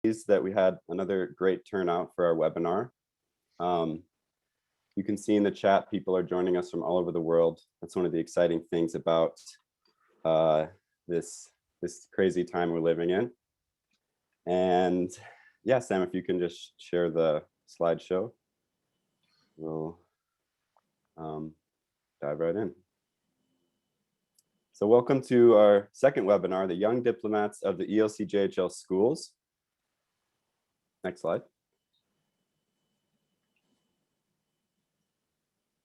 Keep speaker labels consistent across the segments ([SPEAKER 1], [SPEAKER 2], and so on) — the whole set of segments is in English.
[SPEAKER 1] pleased that we had another great turnout for our webinar. You can see in the chat, people are joining us from all over the world. That's one of the exciting things about this crazy time we're living in. And yeah, Sam, if you can just share the slideshow, we'll dive right in. So welcome to our second webinar, the Young Diplomats of the ELCJHL Schools. Next slide.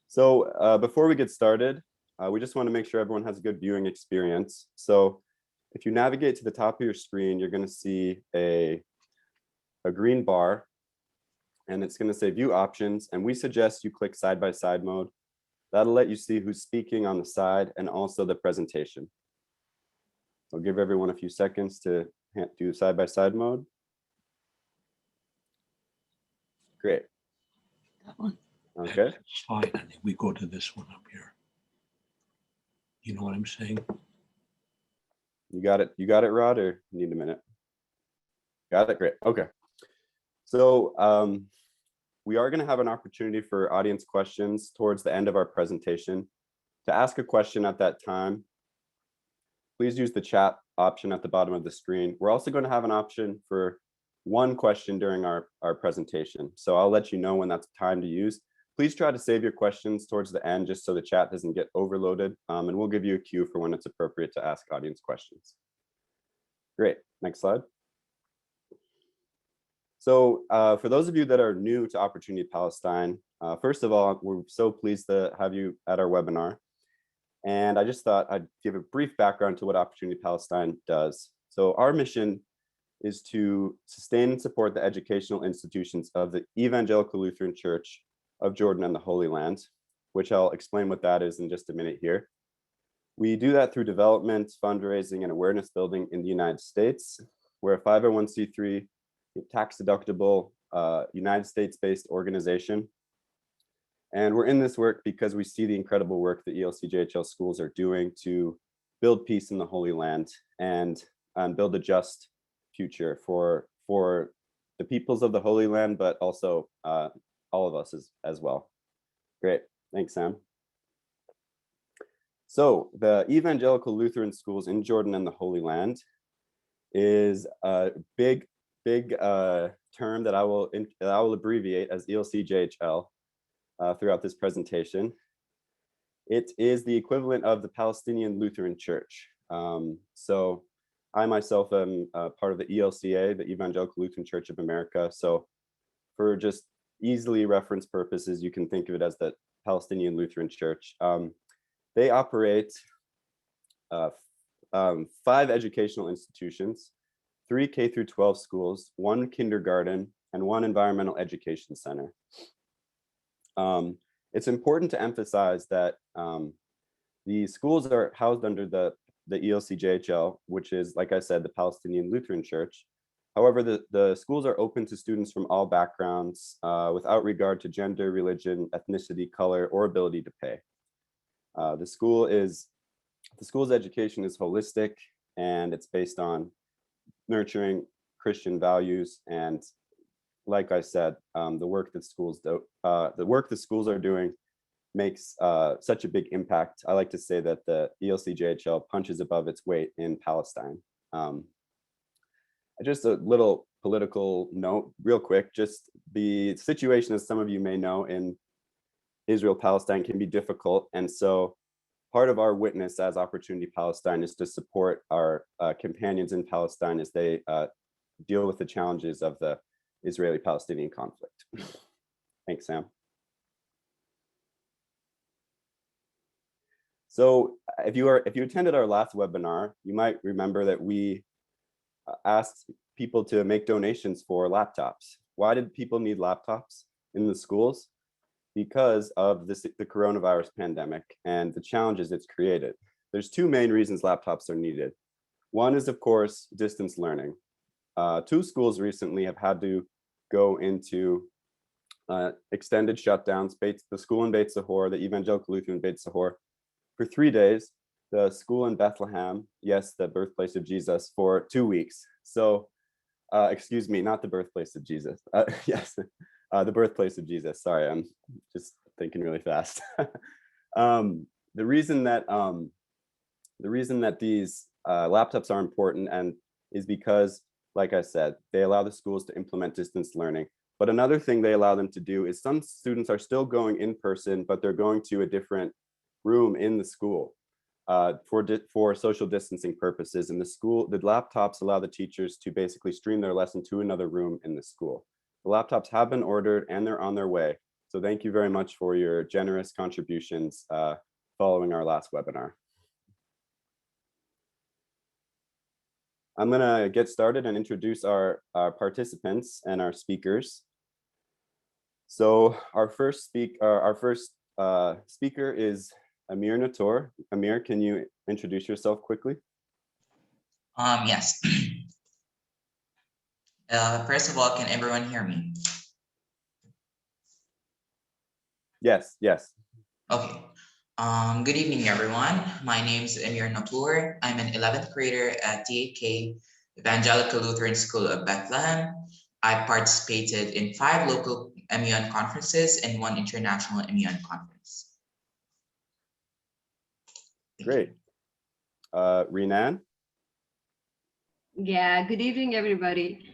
[SPEAKER 1] So before we get started, we just want to make sure everyone has a good viewing experience. So if you navigate to the top of your screen, you're going to see a green bar, and it's going to say view options. And we suggest you click side-by-side mode. That'll let you see who's speaking on the side and also the presentation. I'll give everyone a few seconds to do side-by-side mode. Great.
[SPEAKER 2] That one.
[SPEAKER 1] Okay.
[SPEAKER 2] Slide, and then we go to this one up here. You know what I'm saying?
[SPEAKER 1] You got it, Rod, or you need a minute? Got it, great, okay. So we are gonna have an opportunity for audience questions towards the end of our presentation. To ask a question at that time, please use the chat option at the bottom of the screen. We're also gonna have an option for one question during our presentation. So I'll let you know when that's time to use. Please try to save your questions towards the end just so the chat doesn't get overloaded, and we'll give you a cue for when it's appropriate to ask audience questions. Great, next slide. So for those of you that are new to Opportunity Palestine, first of all, we're so pleased to have you at our webinar. And I just thought I'd give a brief background to what Opportunity Palestine does. So our mission is to sustain and support the educational institutions of the Evangelical Lutheran Church of Jordan and the Holy Land, which I'll explain what that is in just a minute here. We do that through development, fundraising, and awareness building in the United States. We're a 501c3 tax-deductible United States-based organization. And we're in this work because we see the incredible work the ELCJHL schools are doing to build peace in the Holy Land and build a just future for the peoples of the Holy Land, but also all of us as well. Great, thanks, Sam. So the Evangelical Lutheran Schools in Jordan and the Holy Land is a big term that I will abbreviate as ELCJHL throughout this presentation. It is the equivalent of the Palestinian Lutheran Church. So I myself am part of the ELCA, the Evangelical Lutheran Church of America. So for just easily reference purposes, you can think of it as the Palestinian Lutheran Church. They operate 5 educational institutions, 3 K through 12 schools, 1 kindergarten, and 1 environmental education center. It's important to emphasize that the schools are housed under the ELCJHL, which is, like I said, the Palestinian Lutheran Church. However, the schools are open to students from all backgrounds without regard to gender, religion, ethnicity, color, or ability to pay. The school's education is holistic, and it's based on nurturing Christian values. And like I said, the work the schools are doing makes such a big impact. I like to say that the ELCJHL punches above its weight in Palestine. Just a little political note real quick, just the situation, as some of you may know, in Israel-Palestine can be difficult. And so part of our witness as Opportunity Palestine is to support our companions in Palestine as they deal with the challenges of the Israeli-Palestinian conflict. Thanks, Sam. So if you attended our last webinar, you might remember that we asked people to make donations for laptops. Why did people need laptops in the schools? Because of the coronavirus pandemic and the challenges it's created. There's 2 main reasons laptops are needed. One is, of course, distance learning. 2 schools recently have had to go into extended shutdowns. The school in Beit Sahor, the Evangelical Lutheran Beit Sahor, for 3 days. The school in Bethlehem, yes, the birthplace of Jesus, for 2 weeks. So excuse me, not the birthplace of Jesus. Yes, the birthplace of Jesus. Sorry, I'm just thinking really fast. The reason that these laptops are important and is because, like I said, they allow the schools to implement distance learning. But another thing they allow them to do is some students are still going in person, but they're going to a different room in the school for social distancing purposes. And the laptops allow the teachers to basically stream their lesson to another room in the school. The laptops have been ordered and they're on their way. So thank you very much for your generous contributions following our last webinar. I'm gonna get started and introduce our participants and our speakers. So our first speaker is Amir Nator. Amir, can you introduce yourself quickly?
[SPEAKER 3] Yes. First of all, can everyone hear me?
[SPEAKER 1] Yes, yes.
[SPEAKER 3] Okay. Good evening, everyone. My name is Amir Natur. I'm an 11th grader at DAK Evangelical Lutheran School of Bethlehem. I participated in 5 local MUN conferences and 1 international MUN conference.
[SPEAKER 1] Great. Renan?
[SPEAKER 4] Yeah, good evening, everybody.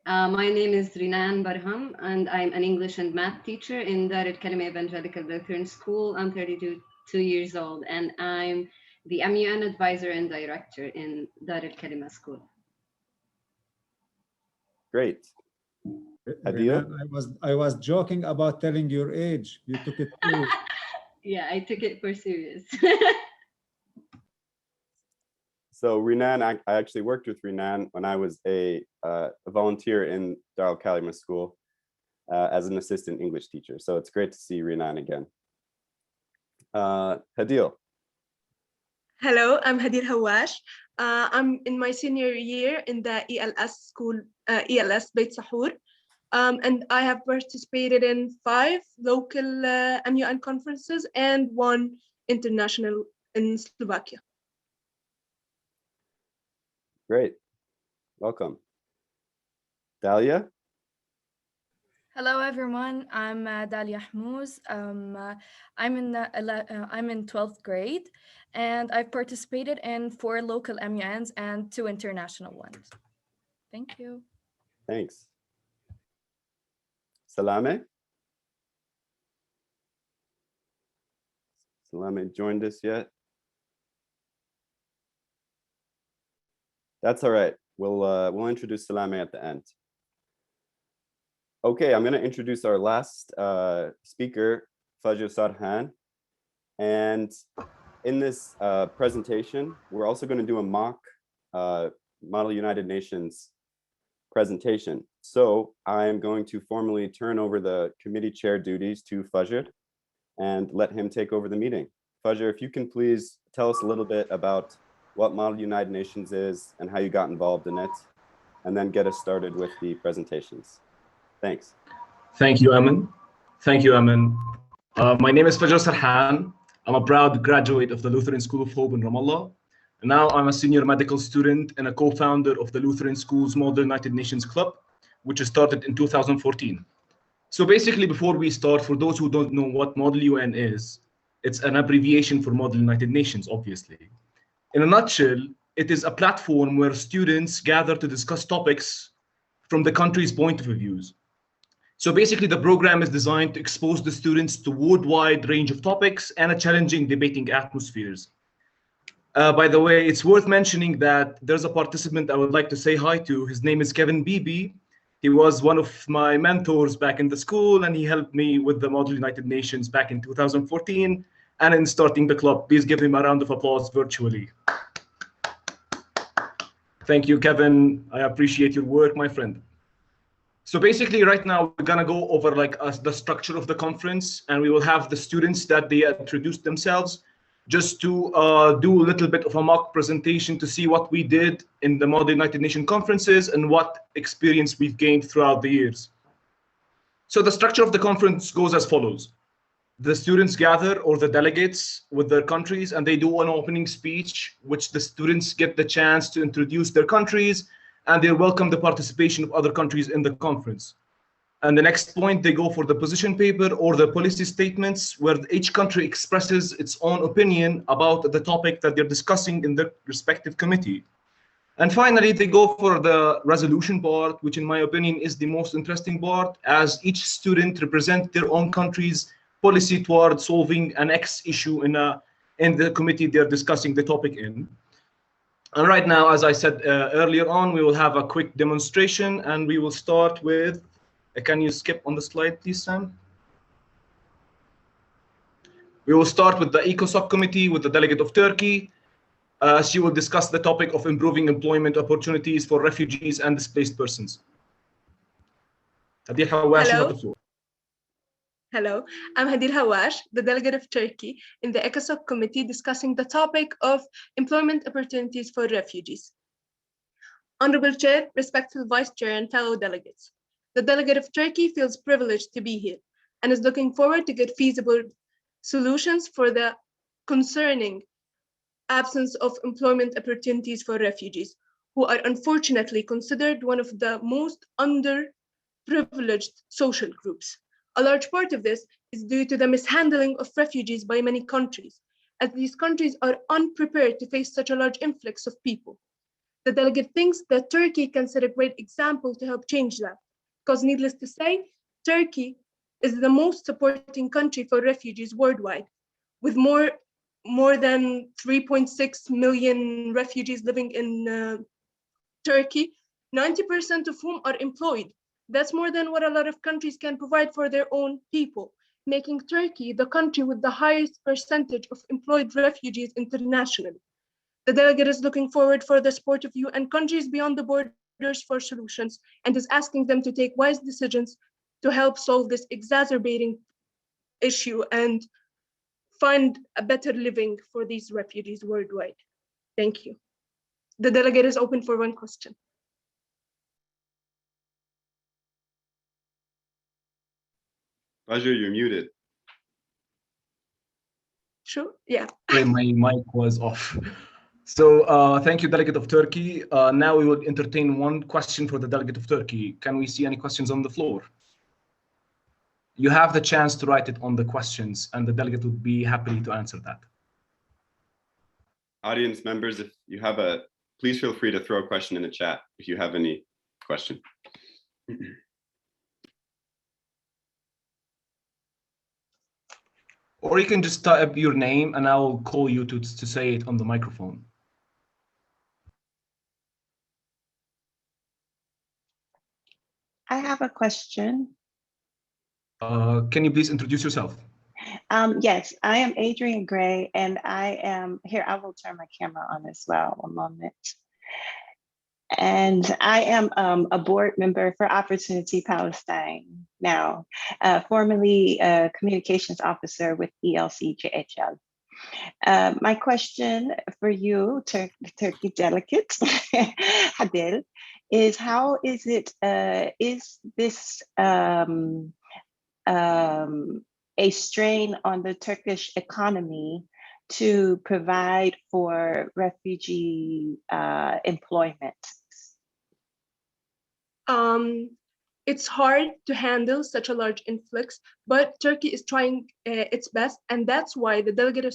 [SPEAKER 4] My name is Renan Barham, and I'm an English and math teacher in Dar al-Kalima Evangelical Lutheran School. I'm 32 years old, and I'm the MUN advisor and director in Dar al-Kalima School.
[SPEAKER 1] Great. Adil?
[SPEAKER 5] I was joking about telling your age. You took it too.
[SPEAKER 4] Yeah, I took it for serious.
[SPEAKER 1] So Renan, I actually worked with Renan when I was a volunteer in Dar al-Kalima School as an assistant English teacher. So it's great to see Renan again. Hadil.
[SPEAKER 6] Hello, I'm Hadir Hawash. I'm in my senior year in the ELS school, ELS Beit Sahur. And I have participated in 5 local MUN conferences and 1 international in Slovakia.
[SPEAKER 1] Great. Welcome. Dalia?
[SPEAKER 7] Hello, everyone. I'm Dalia Hmouz. I'm in 12th grade, and I've participated in 4 local MUNs and 2 international ones. Thank you.
[SPEAKER 1] Thanks. Salame? Salame joined us yet? That's all right. We'll introduce Salame at the end. Okay, I'm going to introduce our last speaker, Fajr Sarhan. And in this presentation, we're also going to do a mock Model United Nations presentation. So I'm going to formally turn over the committee chair duties to Fajr and let him take over the meeting. Fajr, if you can please tell us a little bit about what Model United Nations is and how you got involved in it, and then get us started with the presentations. Thanks.
[SPEAKER 8] Thank you, Amin. Thank you, Amin. My name is Fajr Sarhan. I'm a proud graduate of the Lutheran School of Hope in Ramallah. And now I'm a senior medical student and a co-founder of the Lutheran School's Model United Nations Club, which started in 2014. So basically, before we start, for those who don't know what Model UN is, it's an abbreviation for Model United Nations, obviously. In a nutshell, it is a platform where students gather to discuss topics from the country's point of views. So basically, the program is designed to expose the students to a worldwide range of topics and a challenging debating atmospheres. By the way, it's worth mentioning that there's a participant I would like to say hi to. His name is Kevin Beebe. He was one of my mentors back in the school, and he helped me with the Model United Nations back in 2014 and in starting the club. Please give him a round of applause virtually. Thank you, Kevin. I appreciate your work, my friend. So basically, right now, we're gonna go over the structure of the conference, and we will have the students that they introduce themselves just to do a little bit of a mock presentation to see what we did in the Model United Nations conferences and what experience we've gained throughout the years. So the structure of the conference goes as follows. The students gather, or the delegates, with their countries, and they do an opening speech, which the students get the chance to introduce their countries and they welcome the participation of other countries in the conference. And the next point, they go for the position paper or the policy statements, where each country expresses its own opinion about the topic that they're discussing in the respective committee. And finally, they go for the resolution part, which in my opinion is the most interesting part, as each student represents their own country's policy toward solving an X issue in the committee they're discussing the topic in. And right now, as I said earlier on, we will have a quick demonstration, and we will start with, can you skip on the slide, please, Sam? We will start with the ECOSOC committee with the delegate of Turkey. She will discuss the topic of improving employment opportunities for refugees and displaced persons. Hadir Hawash, you have the floor.
[SPEAKER 6] Hello, I'm Hadir Hawash, the delegate of Turkey in the ECOSOC committee discussing the topic of employment opportunities for refugees. Honorable Chair, respectful Vice Chair, and fellow delegates, the delegate of Turkey feels privileged to be here and is looking forward to get feasible solutions for the concerning absence of employment opportunities for refugees, who are unfortunately considered one of the most underprivileged social groups. A large part of this is due to the mishandling of refugees by many countries, as these countries are unprepared to face such a large influx of people. The delegate thinks that Turkey can set a great example to help change that, because needless to say, Turkey is the most supporting country for refugees worldwide, with more than 3.6 million refugees living in Turkey, 90% of whom are employed. That's more than what a lot of countries can provide for their own people, making Turkey the country with the highest percentage of employed refugees internationally. The delegate is looking forward for the support of UN countries beyond the borders for solutions and is asking them to take wise decisions to help solve this exacerbating issue and find a better living for these refugees worldwide. Thank you. The delegate is open for one question.
[SPEAKER 1] Roger, you're muted.
[SPEAKER 6] Sure, yeah.
[SPEAKER 8] Sorry, my mic was off. So thank you, delegate of Turkey. Now we will entertain one question for the delegate of Turkey. Can we see any questions on the floor? You have the chance to write it on the questions, and the delegate would be happy to answer that.
[SPEAKER 1] Audience members, if you have please feel free to throw a question in the chat if you have any question.
[SPEAKER 8] Or you can just type your name and I will call you to say it on the microphone.
[SPEAKER 9] I have a question.
[SPEAKER 8] Can you please introduce yourself?
[SPEAKER 9] Yes, I am Adrian Gray, and I am here. I will turn my camera on as well. One moment. And I am a board member for Opportunity Palestine now, formerly a communications officer with ELCJHL. My question for you, Turkey delegate, Hadir, is how is it, is this a strain on the Turkish economy to provide for refugee employment?
[SPEAKER 6] It's hard to handle such a large influx, but Turkey is trying its best, and that's why the delegate of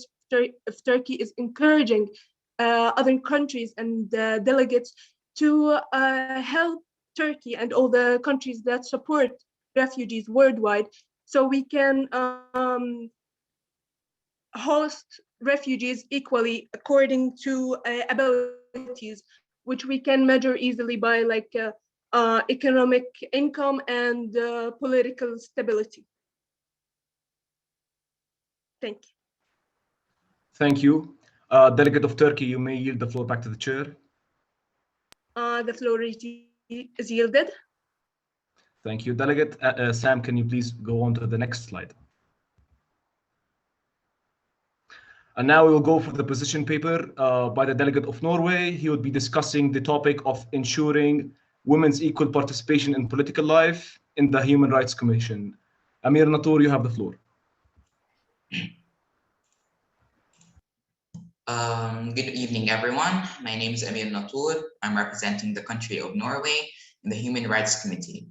[SPEAKER 6] Turkey is encouraging other countries and delegates to help Turkey and all the countries that support refugees worldwide, so we can host refugees equally according to abilities, which we can measure easily by like economic income and political stability. Thank you.
[SPEAKER 8] Thank you. Delegate of Turkey, you may yield the floor back to the chair.
[SPEAKER 6] The floor is yielded.
[SPEAKER 8] Thank you. Delegate Sam, can you please go on to the next slide? And now we will go for the position paper by the delegate of Norway. He would be discussing the topic of ensuring women's equal participation in political life in the Human Rights Commission. Amir Natur, you have the floor.
[SPEAKER 3] Good evening, everyone. My name is Emil Natur. I'm representing the country of Norway in the Human Rights Committee.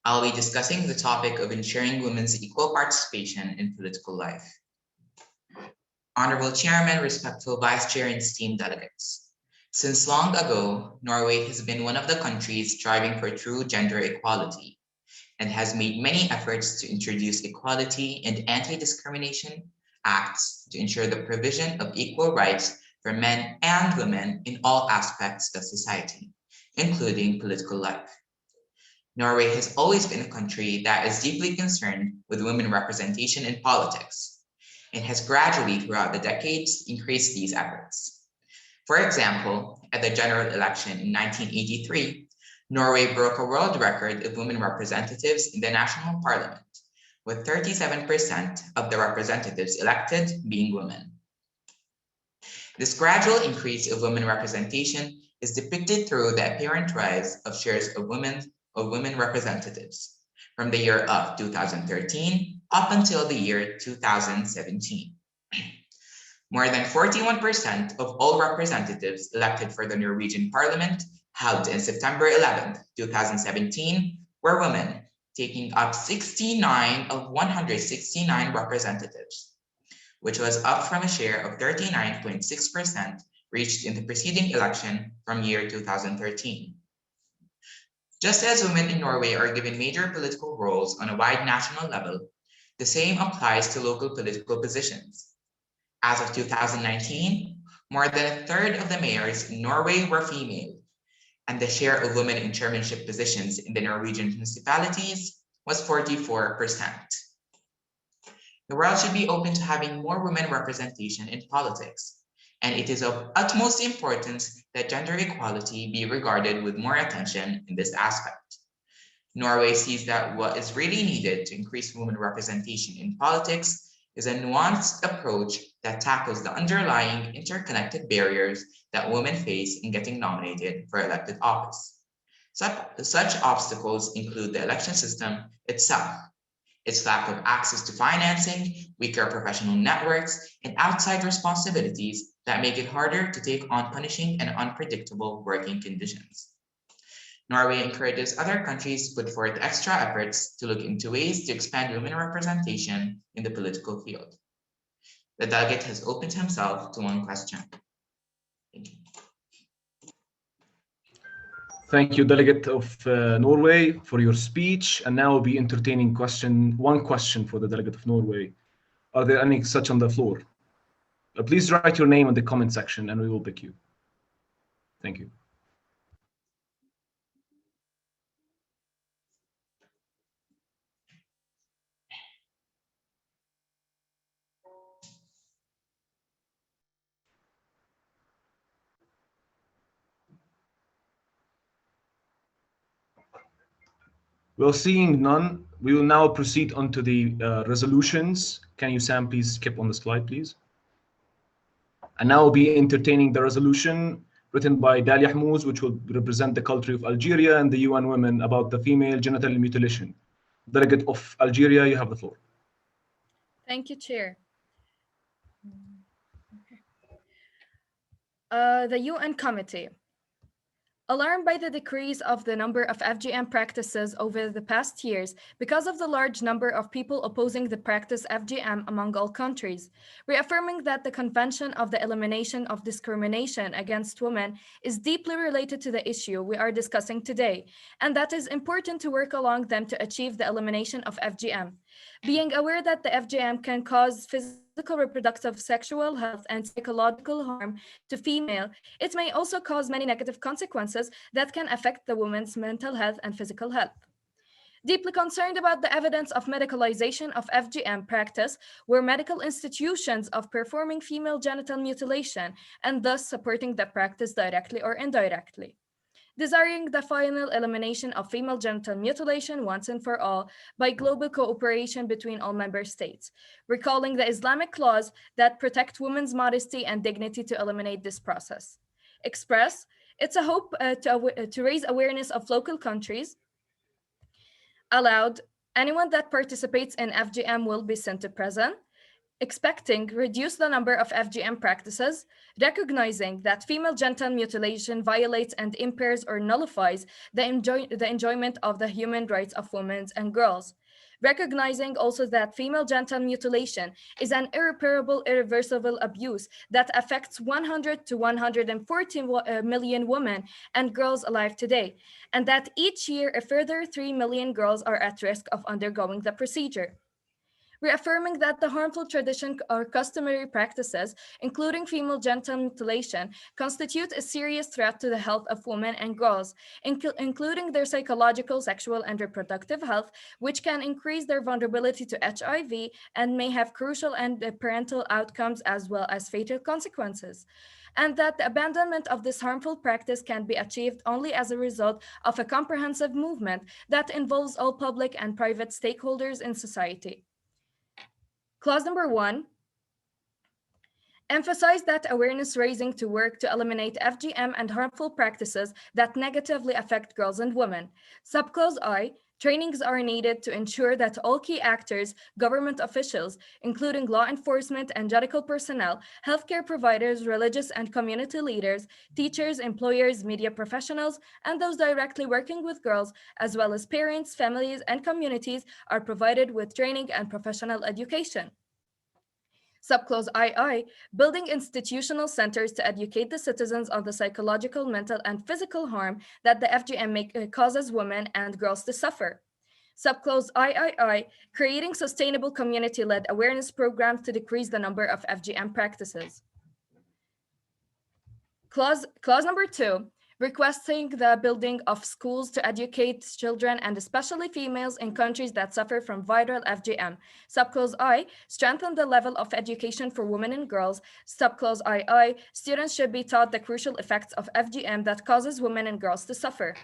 [SPEAKER 3] I'll be discussing the topic of ensuring women's equal participation in political life. Honorable Chairman, respectful Vice Chair, and esteemed delegates. Since long ago, Norway has been one of the countries striving for true gender equality and has made many efforts to introduce equality and anti-discrimination acts to ensure the provision of equal rights for men and women in all aspects of society, including political life. Norway has always been a country that is deeply concerned with women representation in politics and has gradually throughout the decades increased these efforts. For example, at the general election in 1983, Norway broke a world record of women representatives in the national parliament, with 37% of the representatives elected being women. This gradual increase of women representation is depicted through the apparent rise of shares of women representatives from the year of 2013 up until the year 2017. More than 41% of all representatives elected for the Norwegian parliament held in September 11, 2017 were women, taking up 69 of 169 representatives, which was up from a share of 39.6% reached in the preceding election from year 2013. Just as women in Norway are given major political roles on a wide national level, the same applies to local political positions. As of 2019, more than a third of the mayors in Norway were female, and the share of women in chairmanship positions in the Norwegian municipalities was 44%. The world should be open to having more women representation in politics, and it is of utmost importance that gender equality be regarded with more attention in this aspect. Norway sees that what is really needed to increase women representation in politics is a nuanced approach that tackles the underlying interconnected barriers that women face in getting nominated for elected office. Such obstacles include the election system itself, its lack of access to financing, weaker professional networks, and outside responsibilities that make it harder to take on punishing and unpredictable working conditions. Norway encourages other countries to put forth extra efforts to look into ways to expand women representation in the political field. The delegate has opened himself to one question. Thank you.
[SPEAKER 8] Thank you, Delegate of Norway, for your speech. And now we'll be entertaining one question for the Delegate of Norway. Are there any such on the floor? Please write your name in the comment section and we will pick you. Thank you. Well, seeing none, we will now proceed on to the resolutions. Can you, Sam, please skip on the slide, please? And now we'll be entertaining the resolution written by Dalia Hmouz, which will represent the country of Algeria and the UN Women about the female genital mutilation. Delegate of Algeria, you have the floor.
[SPEAKER 7] Thank you, Chair. The UN Committee. Alarmed by the decrease of the number of FGM practices over the past years because of the large number of people opposing the practice FGM among all countries, reaffirming that the Convention of the Elimination of Discrimination Against Women is deeply related to the issue we are discussing today, and that it is important to work along them to achieve the elimination of FGM. Being aware that the FGM can cause physical, reproductive, sexual health, and psychological harm to female, it may also cause many negative consequences that can affect the woman's mental health and physical health. Deeply concerned about the evidence of medicalization of FGM practice, where medical institutions of performing female genital mutilation and thus supporting the practice directly or indirectly. Desiring the final elimination of female genital mutilation once and for all by global cooperation between all member states, recalling the Islamic laws that protect women's modesty and dignity to eliminate this process. Express, it's a hope to raise awareness of local countries. Allowed, anyone that participates in FGM will be sent to prison. expecting reduce the number of FGM practices, recognizing that female genital mutilation violates and impairs or nullifies the enjoyment of the human rights of women and girls, recognizing also that female genital mutilation is an irreparable, irreversible abuse that affects 100 to 140 million women and girls alive today, and that each year a further 3 million girls are at risk of undergoing the procedure. Reaffirming that the harmful tradition or customary practices, including female genital mutilation, constitute a serious threat to the health of women and girls, including their psychological, sexual, and reproductive health, which can increase their vulnerability to HIV and may have crucial and parental outcomes as well as fatal consequences. And that the abandonment of this harmful practice can be achieved only as a result of a comprehensive movement that involves all public and private stakeholders in society. Clause number 1, emphasize that awareness raising to work to eliminate FGM and harmful practices that negatively affect girls and women. Subclause I, trainings are needed to ensure that all key actors, government officials, including law enforcement and medical personnel, healthcare providers, religious and community leaders, teachers, employers, media professionals, and those directly working with girls, as well as parents, families, and communities, are provided with training and professional education. Subclause II, building institutional centers to educate the citizens on the psychological, mental, and physical harm that the FGM causes women and girls to suffer. Subclause III, creating sustainable community-led awareness programs to decrease the number of FGM practices. Clause number 2, requesting the building of schools to educate children and especially females in countries that suffer from viral FGM. Subclause I, strengthen the level of education for women and girls. Subclause II, students should be taught the crucial effects of FGM that causes women and girls to suffer.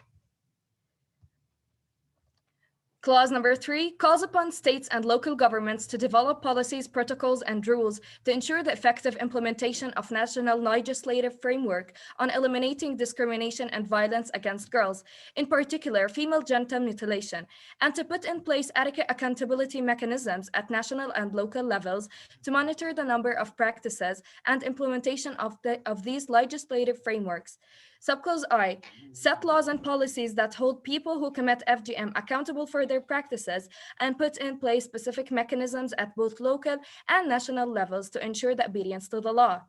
[SPEAKER 7] Clause number 3, calls upon states and local governments to develop policies, protocols, and rules to ensure the effective implementation of national legislative framework on eliminating discrimination and violence against girls, in particular female genital mutilation, and to put in place adequate accountability mechanisms at national and local levels to monitor the number of practices and implementation of these legislative frameworks. Subclause I, set laws and policies that hold people who commit FGM accountable for their practices and put in place specific mechanisms at both local and national levels to ensure the obedience to the law.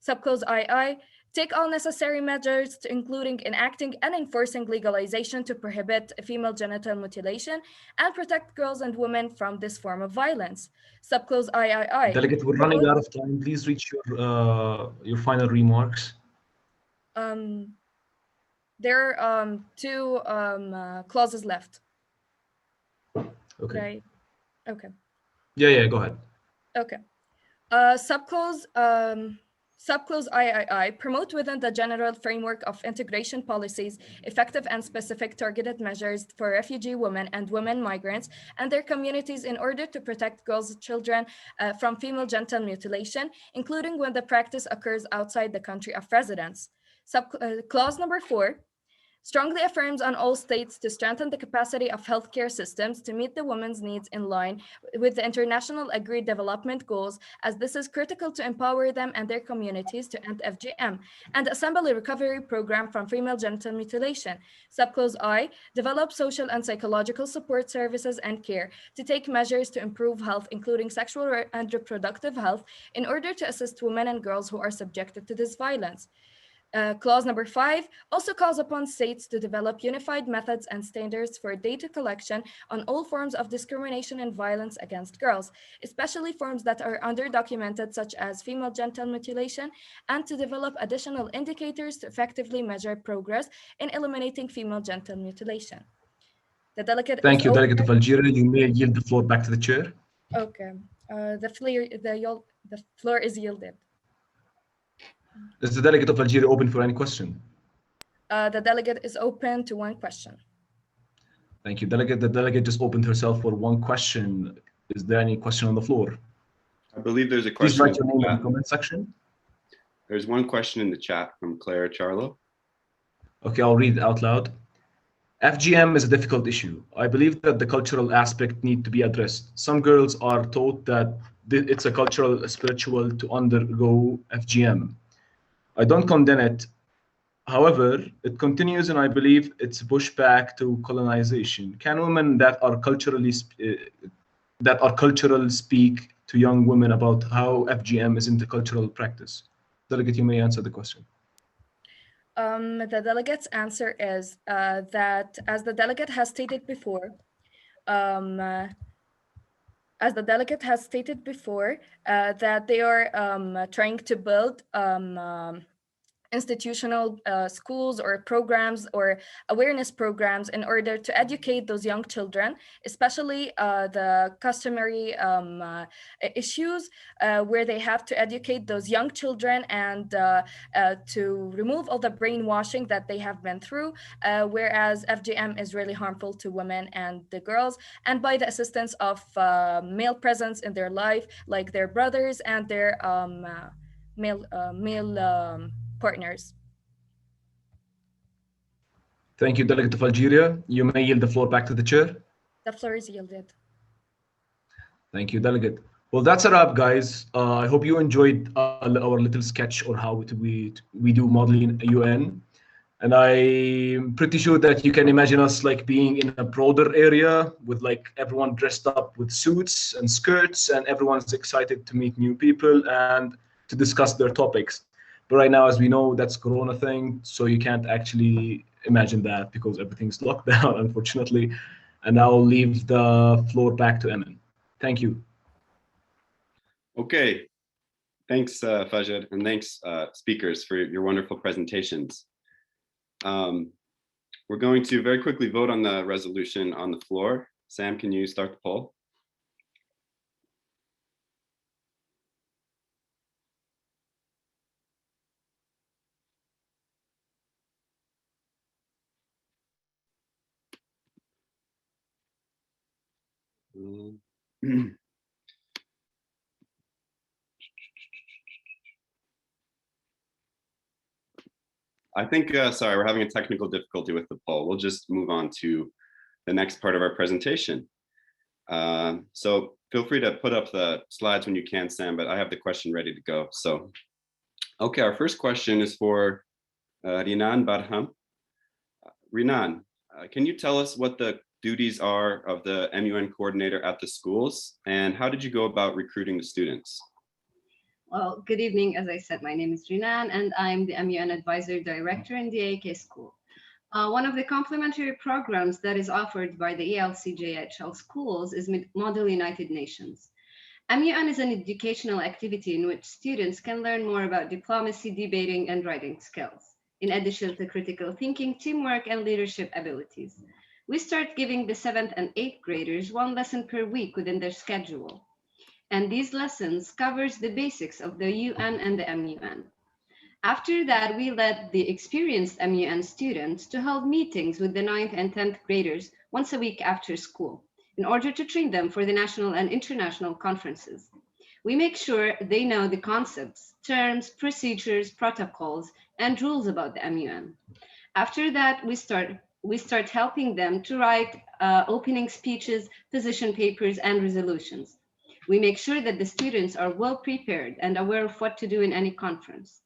[SPEAKER 7] Subclause II, take all necessary measures, including enacting and enforcing legalization to prohibit female genital mutilation and protect girls and women from this form of violence. Subclause III.
[SPEAKER 8] Delegate, we're running out of time. Please reach your final remarks.
[SPEAKER 7] There are 2 clauses left.
[SPEAKER 8] Okay.
[SPEAKER 7] Right. Okay.
[SPEAKER 8] Yeah, go ahead.
[SPEAKER 7] Okay. Subclause III, promote within the general framework of integration policies, effective and specific targeted measures for refugee women and women migrants and their communities in order to protect girls and children from female genital mutilation, including when the practice occurs outside the country of residence. Clause number 4, strongly affirms on all states to strengthen the capacity of healthcare systems to meet the women's needs in line with the international agreed development goals, as this is critical to empower them and their communities to end FGM, and assemble a recovery program from female genital mutilation. Subclause I, develop social and psychological support services and care to take measures to improve health, including sexual and reproductive health, in order to assist women and girls who are subjected to this violence. Clause number 5 also calls upon states to develop unified methods and standards for data collection on all forms of discrimination and violence against girls, especially forms that are underdocumented, such as female genital mutilation, and to develop additional indicators to effectively measure progress in eliminating female genital mutilation. The delegate.
[SPEAKER 8] Thank you, Delegate of Algeria. You may yield the floor back to the chair.
[SPEAKER 7] Okay. The floor is yielded.
[SPEAKER 8] Is the Delegate of Algeria open for any question?
[SPEAKER 7] The delegate is open to 1 question.
[SPEAKER 8] Thank you, Delegate. The delegate just opened herself for 1 question. Is there any question on the floor?
[SPEAKER 1] I believe there's a question.
[SPEAKER 8] Please write your name in the comment section.
[SPEAKER 1] There's 1 question in the chat from Claire Charlo.
[SPEAKER 8] Okay, I'll read it out loud. FGM is a difficult issue. I believe that the cultural aspect needs to be addressed. Some girls are taught that it's a cultural, spiritual to undergo FGM. I don't condemn it. However, it continues, and I believe it's pushback to colonization. Can women that are cultural speak to young women about how FGM is into cultural practice? Delegate, you may answer the question.
[SPEAKER 7] The delegate's answer is that, as the delegate has stated before, that they are trying to build institutional schools or programs or awareness programs in order to educate those young children, especially the customary issues where they have to educate those young children and to remove all the brainwashing that they have been through, whereas FGM is really harmful to women and the girls, and by the assistance of male presence in their life, like their brothers and their male partners.
[SPEAKER 8] Thank you, Delegate of Algeria. You may yield the floor back to the chair.
[SPEAKER 7] The floor is yielded.
[SPEAKER 8] Thank you, Delegate. Well, that's a wrap, guys. I hope you enjoyed our little sketch on how we do modeling UN. And I'm pretty sure that you can imagine us like being in a broader area with like everyone dressed up with suits and skirts, and everyone's excited to meet new people and to discuss their topics. But right now, as we know, that's Corona thing, so you can't actually imagine that because everything's locked down, unfortunately. And I'll leave the floor back to Emin. Thank you.
[SPEAKER 1] Okay, thanks Fajr, and thanks speakers for your wonderful presentations. We're going to very quickly vote on the resolution on the floor. Sam, can you start the poll? I think, sorry, we're having a technical difficulty with the poll. We'll just move on to the next part of our presentation. So feel free to put up the slides when you can, Sam, but I have the question ready to go. So, okay, our first question is for Rinan Barham. Rinan, can you tell us what the duties are of the MUN coordinator at the schools, and how did you go about recruiting the students?
[SPEAKER 4] Well, good evening. As I said, my name is Rinan, and I'm the MUN Advisor Director in the AAK School. One of the complementary programs that is offered by the ELCJHL schools is Model United Nations. MUN is an educational activity in which students can learn more about diplomacy, debating, and writing skills, in addition to critical thinking, teamwork, and leadership abilities. We start giving the 7th and 8th graders one lesson per week within their schedule. And these lessons covers the basics of the UN and the MUN. After that, we led the experienced MUN students to hold meetings with the 9th and 10th graders once a week after school in order to train them for the national and international conferences. We make sure they know the concepts, terms, procedures, protocols, and rules about the MUN. After that, we start helping them to write opening speeches, position papers, and resolutions. We make sure that the students are well prepared and aware of what to do in any conference.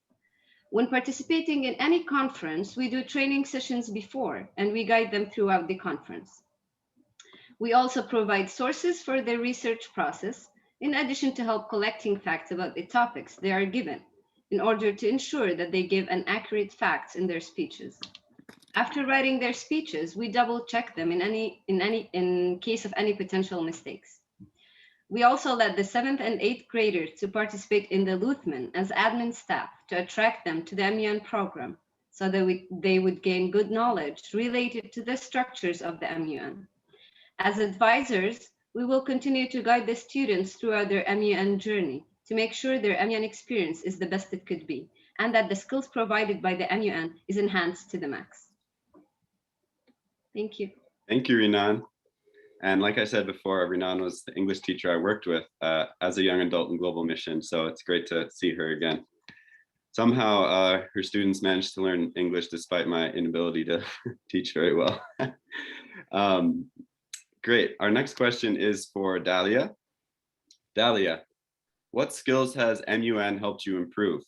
[SPEAKER 4] When participating in any conference, we do training sessions before, and we guide them throughout the conference. We also provide sources for their research process, in addition to help collecting facts about the topics they are given, in order to ensure that they give an accurate facts in their speeches. After writing their speeches, we double check them in case of any potential mistakes. We also led the 7th and 8th graders to participate in the Luthman as admin staff to attract them to the MUN program so that they would gain good knowledge related to the structures of the MUN. As advisors, we will continue to guide the students throughout their MUN journey to make sure their MUN experience is the best it could be and that the skills provided by the MUN is enhanced to the max. Thank you.
[SPEAKER 1] Thank you, Rinan. And like I said before, Rinan was the English teacher I worked with as a young adult in Global Mission, so it's great to see her again. Somehow her students managed to learn English despite my inability to teach very well. Great, our next question is for Dalia. Dalia, What skills has MUN helped you improve?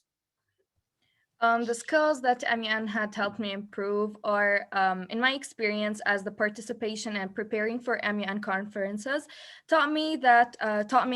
[SPEAKER 7] The skills that MUN had helped me improve are, in my experience as the participation and preparing for MUN conferences, taught me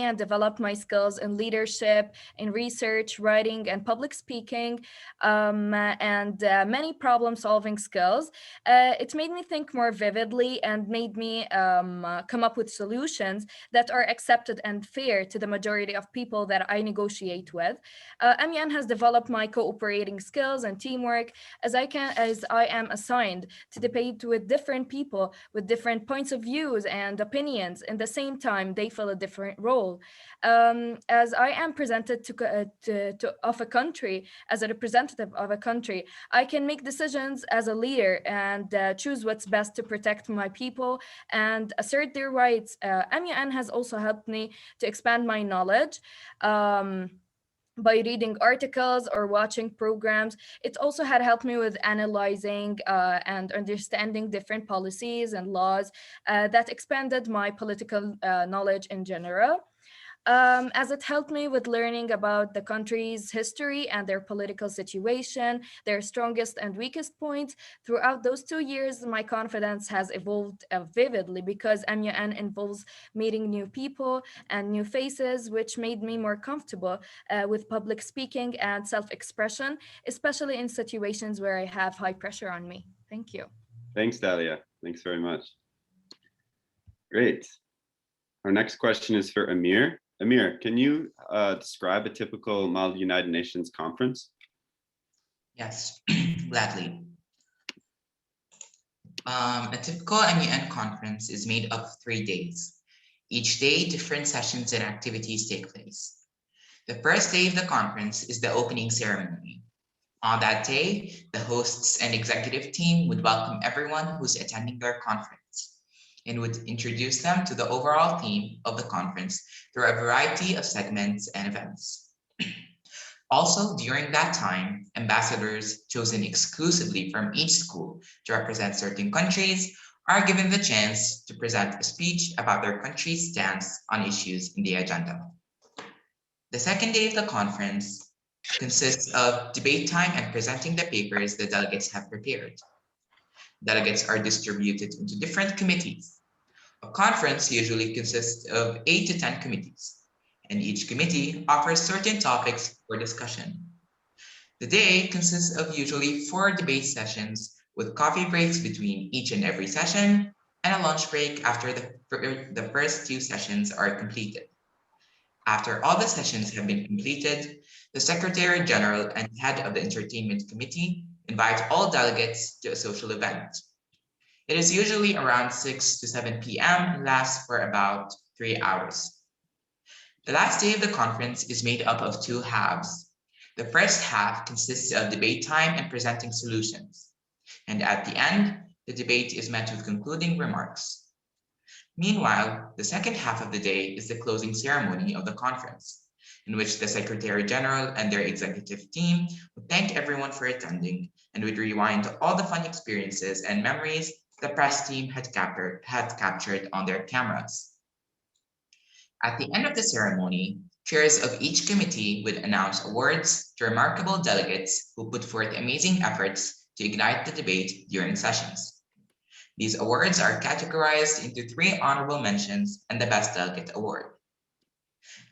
[SPEAKER 7] and developed my skills in leadership, in research, writing, and public speaking, and many problem-solving skills. It made me think more vividly and made me come up with solutions that are accepted and fair to the majority of people that I negotiate with. MUN has developed my cooperating skills and teamwork as I am assigned to debate with different people with different points of views and opinions. In the same time, they fill a different role. As I am presented of a country, as a representative of a country, I can make decisions as a leader and choose what's best to protect my people and assert their rights. MUN has also helped me to expand my knowledge. By reading articles or watching programs. It also had helped me with analyzing and understanding different policies and laws that expanded my political knowledge in general. As it helped me with learning about the country's history and their political situation, their strongest and weakest points. Throughout those 2 years, my confidence has evolved vividly because MUN involves meeting new people and new faces, which made me more comfortable with public speaking and self-expression, especially in situations where I have high pressure on me. Thank you.
[SPEAKER 1] Thanks, Dalia. Thanks very much. Great. Our next question is for Amir. Amir, can you describe a typical Mal United Nations conference?
[SPEAKER 3] Yes, gladly. A typical MUN conference is made up of 3 days. Each day, different sessions and activities take place. The first day of the conference is the opening ceremony. On that day, the hosts and executive team would welcome everyone who's attending their conference and would introduce them to the overall theme of the conference through a variety of segments and events. Also, during that time, ambassadors chosen exclusively from each school to represent certain countries are given the chance to present a speech about their country's stance on issues in the agenda. The second day of the conference consists of debate time and presenting the papers the delegates have prepared. Delegates are distributed into different committees. A conference usually consists of 8 to 10 committees, and each committee offers certain topics for discussion. The day consists of usually 4 debate sessions with coffee breaks between each and every session and a lunch break after the first 2 sessions are completed. After all the sessions have been completed, the Secretary General and head of the Entertainment Committee invite all delegates to a social event. It is usually around 6 to 7 p.m. and lasts for about 3 hours. The last day of the conference is made up of 2 halves. The first half consists of debate time and presenting solutions. And at the end, the debate is met with concluding remarks. Meanwhile, the second half of the day is the closing ceremony of the conference, in which the Secretary General and their executive team would thank everyone for attending and would rewind all the fun experiences and memories the press team had captured on their cameras. At the end of the ceremony, chairs of each committee would announce awards to remarkable delegates who put forth amazing efforts to ignite the debate during sessions. These awards are categorized into 3 honorable mentions and the Best Delegate Award.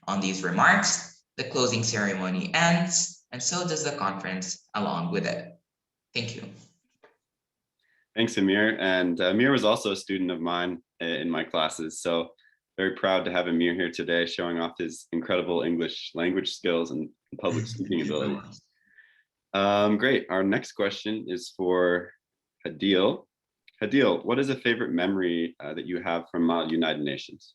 [SPEAKER 3] On these remarks, the closing ceremony ends, and so does the conference along with it. Thank you.
[SPEAKER 1] Thanks, Amir. And Amir was also a student of mine in my classes, so very proud to have Amir here today showing off his incredible English language skills and public speaking abilities. Great. Our next question is for Hadil. Hadil, what is a favorite memory that you have from United Nations?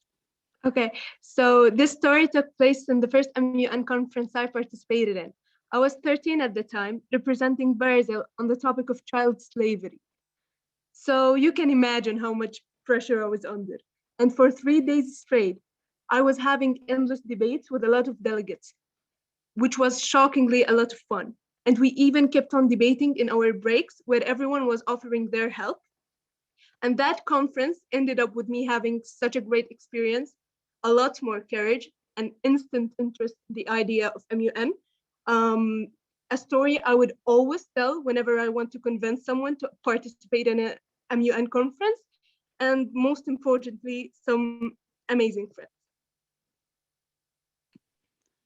[SPEAKER 6] Okay, so this story took place in the first MUN conference I participated in. I was 13 at the time, representing Brazil on the topic of child slavery. So you can imagine how much pressure I was under. And for 3 days straight, I was having endless debates with a lot of delegates, which was shockingly a lot of fun. And we even kept on debating in our breaks where everyone was offering their help. And that conference ended up with me having such a great experience, a lot more courage, an instant interest in the idea of MUN. A story I would always tell whenever I want to convince someone to participate in a MUN conference, and most importantly, some amazing friends.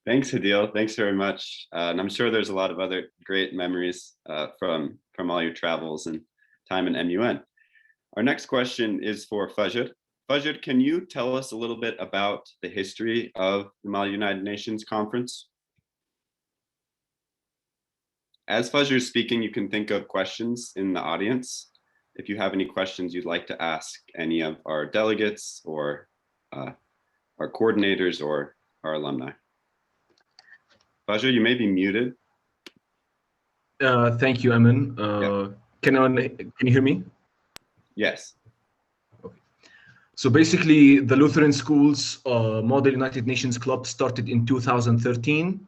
[SPEAKER 1] Thanks, Hadil. Thanks very much. And I'm sure there's a lot of other great memories from all your travels and time in MUN. Our next question is for Fajr. Fajr, can you tell us a little bit about the history of the Mali United Nations Conference? As Fajr is speaking, you can think of questions in the audience. If you have any questions you'd like to ask any of our delegates or our coordinators or our alumni. Fajr, you may be muted.
[SPEAKER 8] Thank you, Amin. Can you hear me?
[SPEAKER 1] Yes.
[SPEAKER 8] Okay. So basically, the Lutheran Schools Model United Nations Club started in 2013.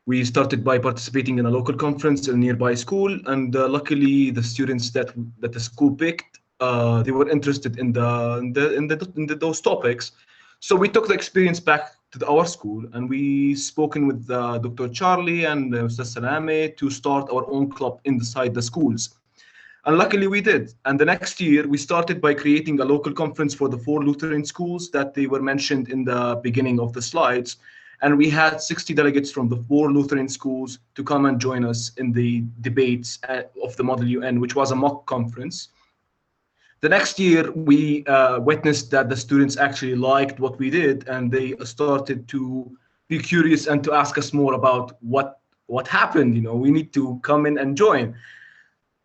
[SPEAKER 8] We started by participating in a local conference in a nearby school, and luckily, the students that the school picked, they were interested in those topics. So we took the experience back to our school, and we spoken with Dr. Charlie and Mr. Salame to start our own club inside the schools. And luckily we did. And the next year we started by creating a local conference for the 4 Lutheran schools that they were mentioned in the beginning of the slides. And we had 60 delegates from the 4 Lutheran schools to come and join us in the debates of the Model UN, which was a mock conference. The next year, we witnessed that the students actually liked what we did, and they started to be curious and to ask us more about what happened. You know, we need to come in and join.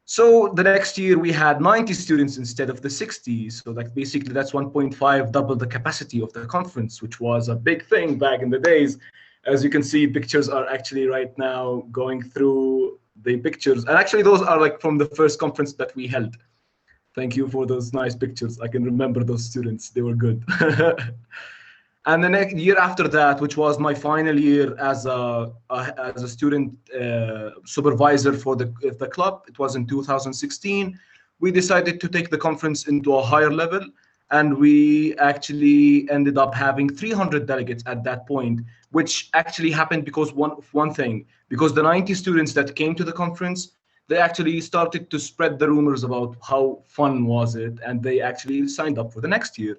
[SPEAKER 8] So the next year, we had 90 students instead of the 60. So like basically, that's 1.5 double the capacity of the conference, which was a big thing back in the days. As you can see, pictures are actually right now going through the pictures, and actually those are like from the first conference that we held. Thank you for those nice pictures. I can remember those students. They were good. And the next year after that, which was my final year as a student supervisor for the club, it was in 2016, we decided to take the conference into a higher level. And we actually ended up having 300 delegates at that point, which actually happened because one thing, because the 90 students that came to the conference, they actually started to spread the rumors about how fun was it, and they actually signed up for the next year.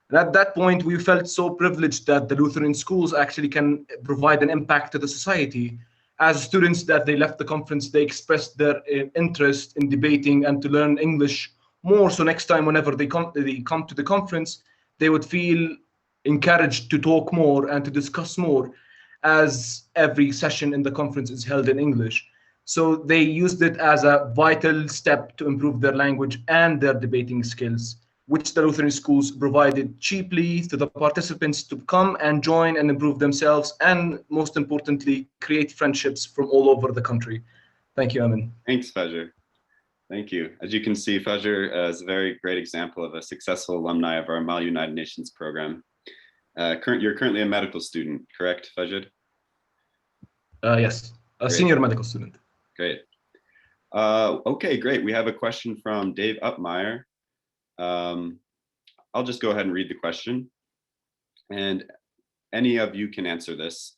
[SPEAKER 8] And at that point, we felt so privileged that the Lutheran schools actually can provide an impact to the society. As students that they left the conference, they expressed their interest in debating and to learn English more. So next time, whenever they come to the conference, they would feel encouraged to talk more and to discuss more, as every session in the conference is held in English. So they used it as a vital step to improve their language and their debating skills, which the Lutheran schools provided cheaply to the participants to come and join and improve themselves, and most importantly, create friendships from all over the country. Thank you, Amin.
[SPEAKER 1] Thanks, Fajr. Thank you. As you can see, Fajr is a very great example of a successful alumni of our Mali United Nations program. You're currently a medical student, correct, Fajr?
[SPEAKER 8] Yes, a senior medical student.
[SPEAKER 1] Great. Okay, great. We have a question from Dave Upmeyer. I'll just go ahead and read the question, and any of you can answer this.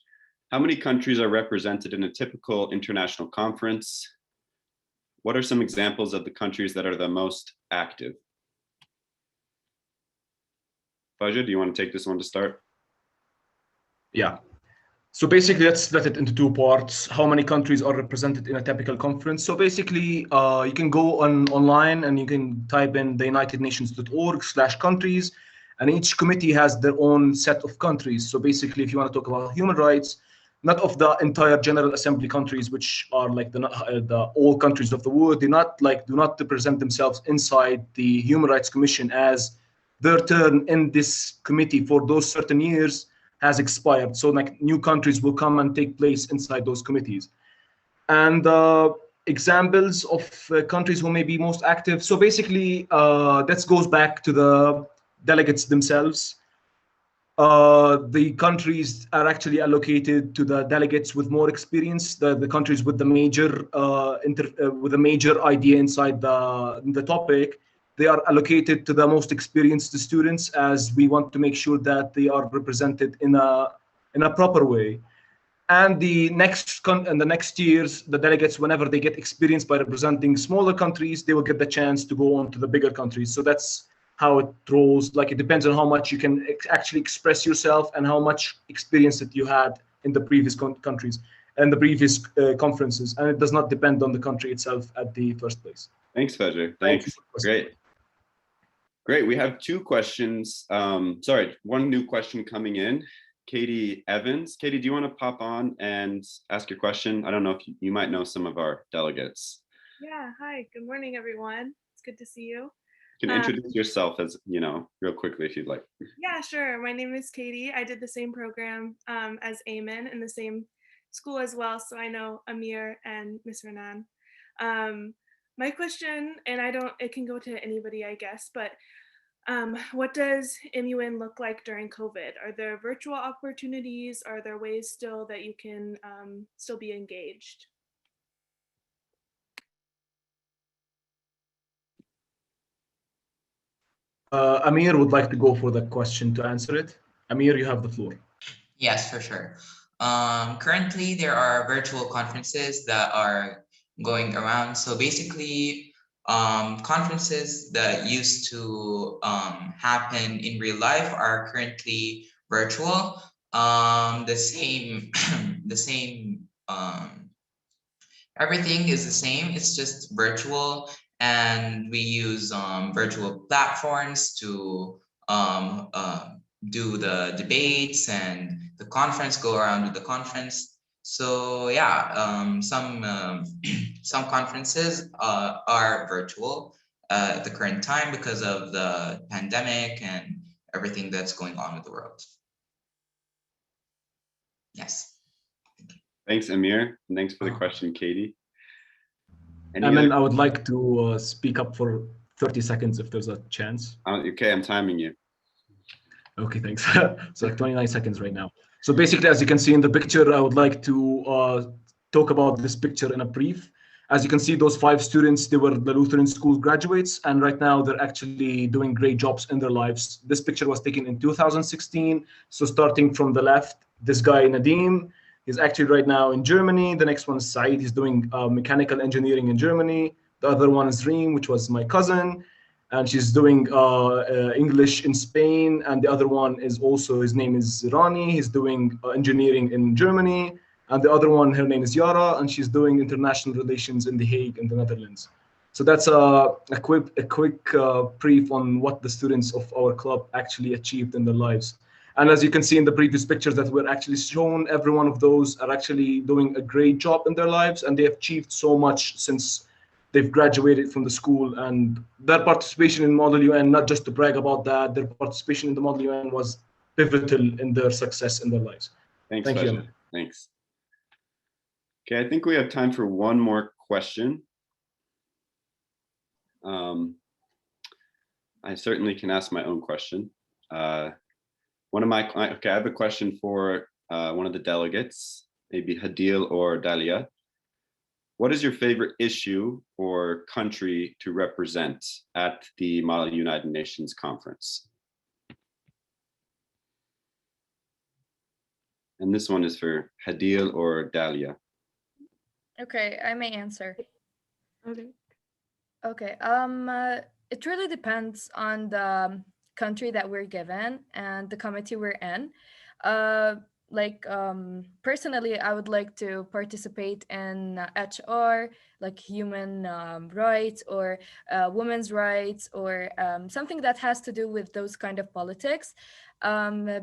[SPEAKER 1] How many countries are represented in a typical international conference? What are some examples of the countries that are the most active? Fajr, do you want to take this one to start?
[SPEAKER 8] Yeah. So basically, let's split it into 2 parts. How many countries are represented in a typical conference? So basically, you can go online and you can type in the unitednations.org/countries, and each committee has their own set of countries. So basically, if you want to talk about human rights, not of the entire General Assembly countries, which are like the all countries of the world, do not represent themselves inside the Human Rights Commission, as their turn in this committee for those certain years has expired. So like new countries will come and take place inside those committees. And examples of countries who may be most active. So basically, that goes back to the delegates themselves. The countries are actually allocated to the delegates with more experience, the countries with the major idea inside the topic. They are allocated to the most experienced students, as we want to make sure that they are represented in a in a proper way. And in the next years, the delegates, whenever they get experience by representing smaller countries, they will get the chance to go on to the bigger countries. So that's how it rolls. Like, it depends on how much you can actually express yourself and how much experience that you had in the previous countries and the previous conferences. And it does not depend on the country itself at the first place.
[SPEAKER 1] Thanks, Fajr.
[SPEAKER 8] Thank
[SPEAKER 1] Thanks.
[SPEAKER 8] you.
[SPEAKER 1] Great. Great. We have two questions. Sorry, one new question coming in. Katie Evans. Katie, do you want to pop on and ask your question? I don't know if you might know some of our delegates.
[SPEAKER 6] Yeah, hi, good morning, everyone. It's good to see you.
[SPEAKER 1] You can introduce yourself as, real quickly if you'd like.
[SPEAKER 6] Yeah, sure. My name is Katie. I did the same program as Eamon in the same school as well. So I know Amir and Miss Renan. My question, and it can go to anybody, I guess, but what does MUN look like during COVID? Are there virtual opportunities? Are there ways still that you can still be engaged?
[SPEAKER 8] Amir would like to go for the question to answer it. Amir, you have the floor.
[SPEAKER 3] Yes, for sure. Currently, there are virtual conferences that are going around. So basically, conferences that used to happen in real life are currently virtual. The same, the same. Everything is the same. It's just virtual, and we use virtual platforms to do the debates and the conference, go around with the conference. So yeah, some conferences are virtual at the current time because of the pandemic and everything that's going on with the world. Yes.
[SPEAKER 1] Thanks, Amir. And thanks for the question, Katie.
[SPEAKER 8] I would like to speak up for 30 seconds if there's a chance.
[SPEAKER 1] Okay, I'm timing you.
[SPEAKER 8] Okay, thanks. So like 29 seconds right now. So basically, as you can see in the picture, I would like to talk about this picture in a brief. As you can see, those 5 students, they were the Lutheran School graduates, and right now they're actually doing great jobs in their lives. This picture was taken in 2016. So starting from the left, this guy, Nadim, he's actually right now in Germany. The next one is Saeed, he's doing mechanical engineering in Germany. The other one is Reem, which was my cousin, and she's doing English in Spain. And the other one is also, his name is Rani, he's doing engineering in Germany. And the other one, her name is Yara, and she's doing international relations in The Hague in the Netherlands. So that's a quick brief on what the students of our club actually achieved in their lives. And as you can see in the previous pictures that were actually shown, every one of those are actually doing a great job in their lives, and they have achieved so much since they've graduated from the school. And their participation in Model UN, not just to brag about that, their participation in the Model UN was pivotal in their success in their lives.
[SPEAKER 1] Thanks,
[SPEAKER 8] Thank you.
[SPEAKER 1] Thanks. Okay, I think we have time for one more question. I certainly can ask my own question. I have a question for one of the delegates, maybe Hadil or Dalia. What is your favorite issue or country to represent at the Model United Nations Conference? And this one is for Hadil or Dalia.
[SPEAKER 7] Okay, I may answer.
[SPEAKER 6] Okay.
[SPEAKER 7] It really depends on the country that we're given and the committee we're in. Personally, I would like to participate in HR, like human rights or women's rights, or something that has to do with those kind of politics,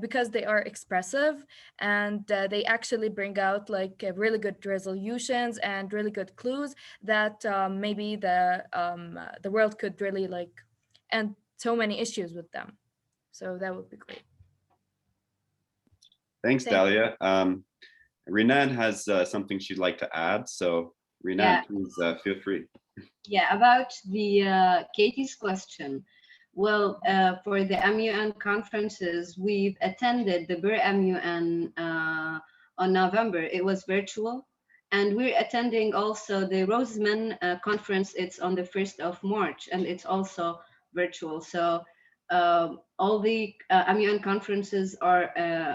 [SPEAKER 7] because they are expressive and they actually bring out like really good resolutions and really good clues that maybe the world could really like end so many issues with them. So that would be great.
[SPEAKER 1] Thanks, Dalia. Renan has something she'd like to add. So Renan, please feel free.
[SPEAKER 4] Yeah, about the Katie's question. Well, for the MUN conferences, we've attended the BER MUN on November. It was virtual. And we're attending also the Roseman conference. It's on the 1st of March, and it's also virtual. So all the MUN conferences are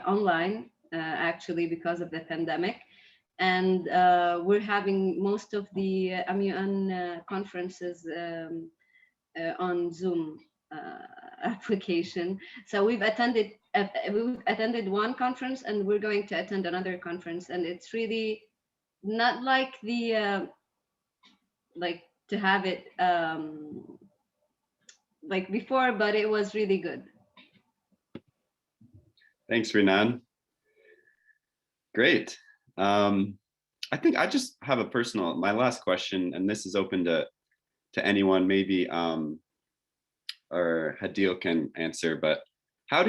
[SPEAKER 4] online. actually, because of the pandemic. And we're having most of the MUN conferences on Zoom application. So we've attended one conference, and we're going to attend another conference, and it's really not like the like to have it like before, but it was really good.
[SPEAKER 1] Thanks, Renan. Great. I think I just have my last question, and this is open to anyone, maybe or Hadil can answer, but how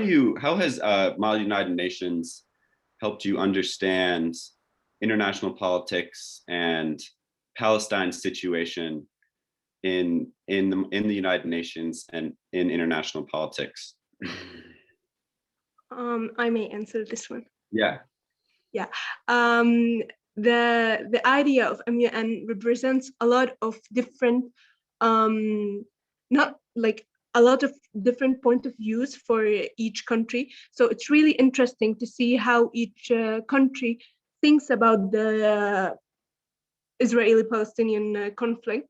[SPEAKER 1] has Model United Nations helped you understand international politics and Palestine's situation in the United Nations and in international politics?
[SPEAKER 6] I may answer this one.
[SPEAKER 1] Yeah.
[SPEAKER 6] Yeah. The idea of MUN represents a lot of different, not like a lot of different point of views for each country. So it's really interesting to see how each country thinks about the Israeli-Palestinian conflict.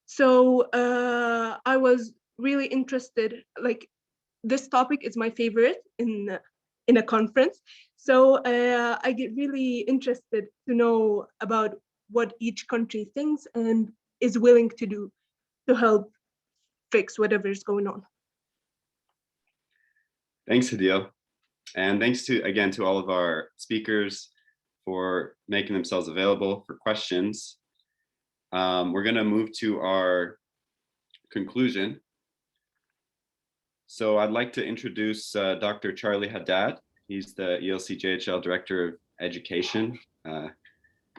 [SPEAKER 6] So I was really interested, like this topic is my favorite in a conference. So I get really interested to know about what each country thinks and is willing to do to help fix whatever is going on.
[SPEAKER 1] Thanks, Hadil. And thanks again to all of our speakers for making themselves available for questions. We're going to move to our conclusion. So I'd like to introduce Dr. Charlie Haddad. He's the ELCJHL Director of Education.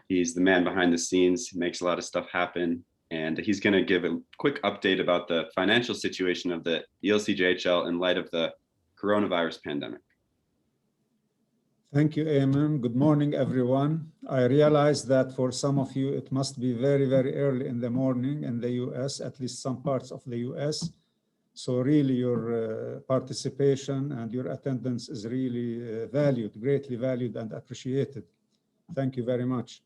[SPEAKER 1] He's the man behind the scenes. He makes a lot of stuff happen. And he's going to give a quick update about the financial situation of the ELCJHL in light of the coronavirus pandemic.
[SPEAKER 5] Thank you, Ayman. Good morning, everyone. I realize that for some of you, it must be very, very early in the morning in the US, at least some parts of the US. So really your participation and your attendance is really valued, greatly valued and appreciated. Thank you very much.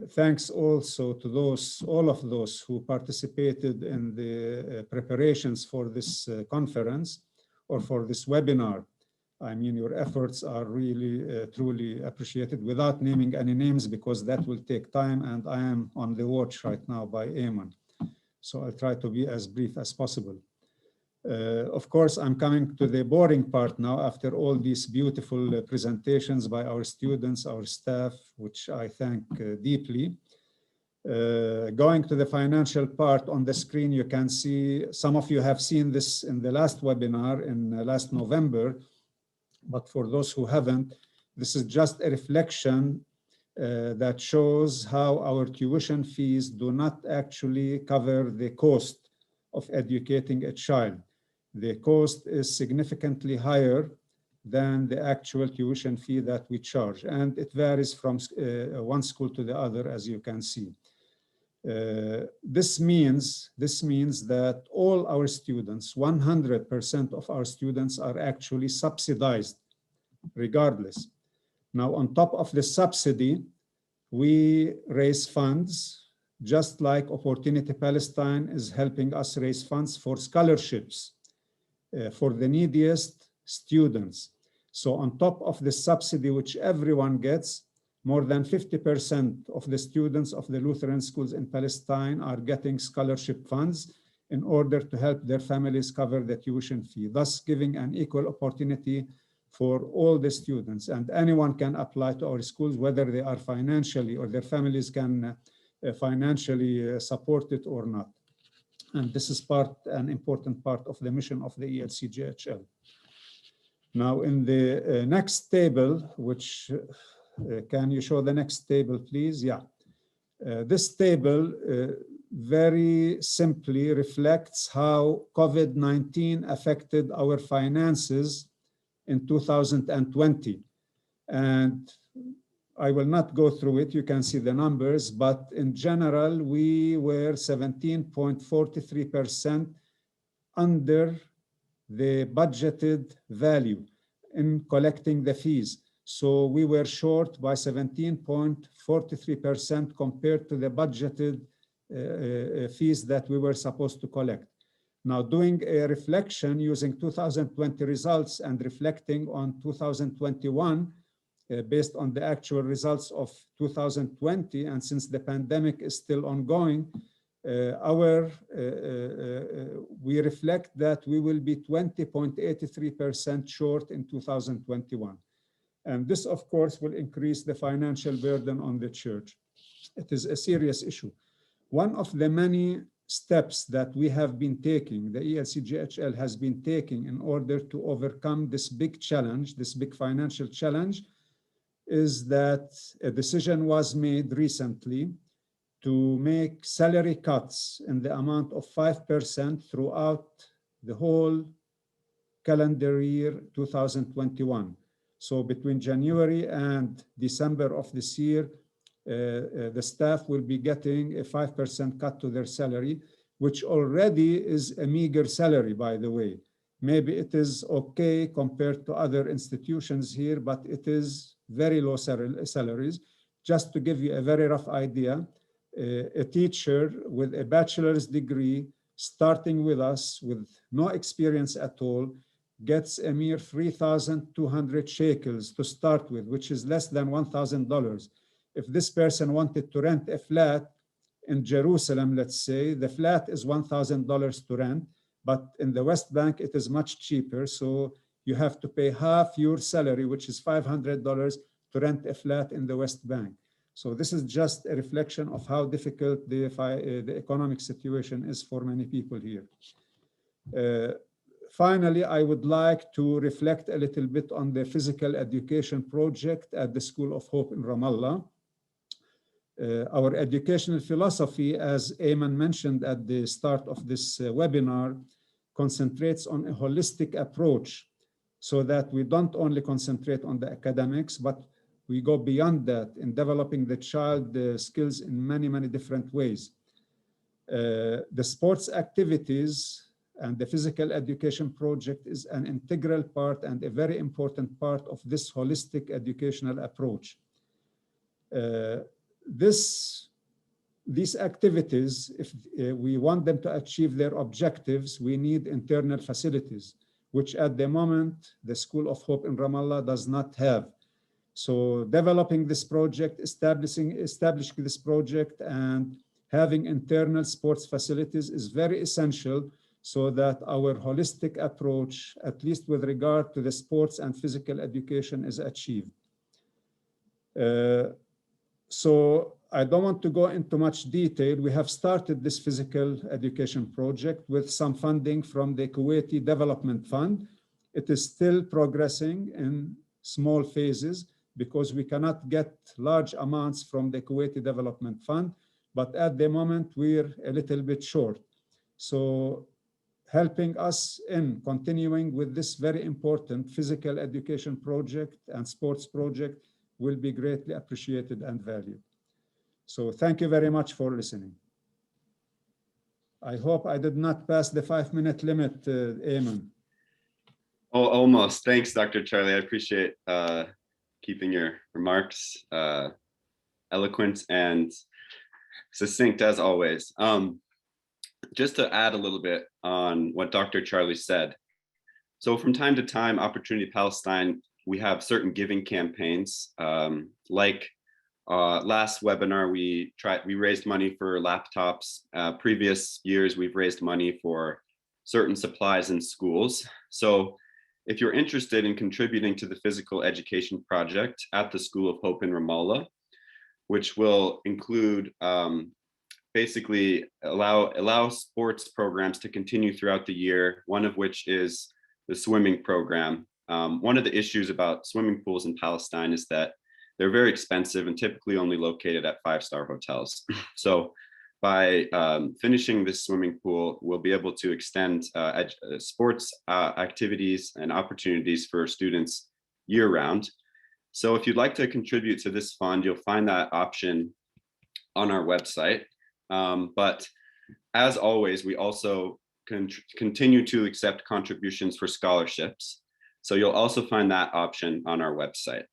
[SPEAKER 5] Thanks also to all of those who participated in the preparations for this conference or for this webinar. I mean, your efforts are really, truly appreciated, without naming any names, because that will take time, and I am on the watch right now by Ayman. So I'll try to be as brief as possible. Of course, I'm coming to the boring part now after all these beautiful presentations by our students, our staff, which I thank deeply. Going to the financial part on the screen, you can see, some of you have seen this in the last webinar in last November, but for those who haven't, this is just a reflection that shows how our tuition fees do not actually cover the cost of educating a child. The cost is significantly higher than the actual tuition fee that we charge, and it varies from one school to the other, as you can see. This means that all our students, 100% of our students, are actually subsidized regardless. Now, on top of the subsidy, we raise funds, just like Opportunity Palestine is helping us raise funds for scholarships for the neediest students. So on top of the subsidy, which everyone gets, more than 50% of the students of the Lutheran schools in Palestine are getting scholarship funds in order to help their families cover the tuition fee, thus giving an equal opportunity for all the students. And anyone can apply to our schools, whether they are financially or their families can financially support it or not. And this is an important part of the mission of the ELCJHL. Now, in the next table, which can you show the next table, please? Yeah. This table very simply reflects how COVID-19 affected our finances in 2020. And I will not go through it. You can see the numbers, but in general, we were 17.43% under the budgeted value. in collecting the fees. So we were short by 17.43% compared to the budgeted fees that we were supposed to collect. Now, doing a reflection using 2020 results and reflecting on 2021, based on the actual results of 2020, and since the pandemic is still ongoing, we reflect that we will be 20.83% short in 2021. And this, of course, will increase the financial burden on the church. It is a serious issue. One of the many steps that we have been taking, the ELCJHL has been taking in order to overcome this big challenge, this big financial challenge, is that a decision was made recently to make salary cuts in the amount of 5% throughout the whole calendar year 2021. So between January and December of this year, the staff will be getting a 5% cut to their salary, which already is a meager salary, by the way. Maybe it is okay compared to other institutions here, but it is very low salaries. Just to give you a very rough idea, a teacher with a bachelor's degree starting with us with no experience at all gets a mere 3,200 shekels to start with, which is less than $1,000. If this person wanted to rent a flat in Jerusalem, let's say, the flat is $1,000 to rent, but in the West Bank, it is much cheaper. So you have to pay half your salary, which is $500 to rent a flat in the West Bank. So this is just a reflection of how difficult the economic situation is for many people here. Finally, I would like to reflect a little bit on the physical education project at the School of Hope in Ramallah. Our educational philosophy, as Ayman mentioned at the start of this webinar, concentrates on a holistic approach so that we don't only concentrate on the academics, but we go beyond that in developing the child skills in many, many different ways. The sports activities and the physical education project is an integral part and a very important part of this holistic educational approach. These activities, if we want them to achieve their objectives, we need internal facilities, which at the moment, the School of Hope in Ramallah does not have. So developing this project, establishing this project and having internal sports facilities is very essential so that our holistic approach, at least with regard to the sports and physical education, is achieved. So I don't want to go into much detail. We have started this physical education project with some funding from the Kuwaiti Development Fund. It is still progressing in small phases because we cannot get large amounts from the Kuwaiti Development Fund, but at the moment we're a little bit short. So helping us in continuing with this very important physical education project and sports project will be greatly appreciated and valued. So thank you very much for listening. I hope I did not pass the 5-minute limit, Ayman.
[SPEAKER 1] Oh, almost. Thanks, Dr. Charlie. I appreciate keeping your remarks eloquent and succinct as always. Just to add a little bit on what Dr. Charlie said. So from time to time, Opportunity Palestine, we have certain giving campaigns. Like last webinar, we raised money for laptops. Previous years, we've raised money for certain supplies in schools. So if you're interested in contributing to the physical education project at the School of Hope in Ramallah, which will include basically allow sports programs to continue throughout the year, one of which is the swimming program. One of the issues about swimming pools in Palestine is that they're very expensive and typically only located at 5-star hotels. So by finishing this swimming pool, we'll be able to extend sports activities and opportunities for students year-round. So if you'd like to contribute to this fund, you'll find that option on our website. But as always, we also continue to accept contributions for scholarships. So you'll also find that option on our website.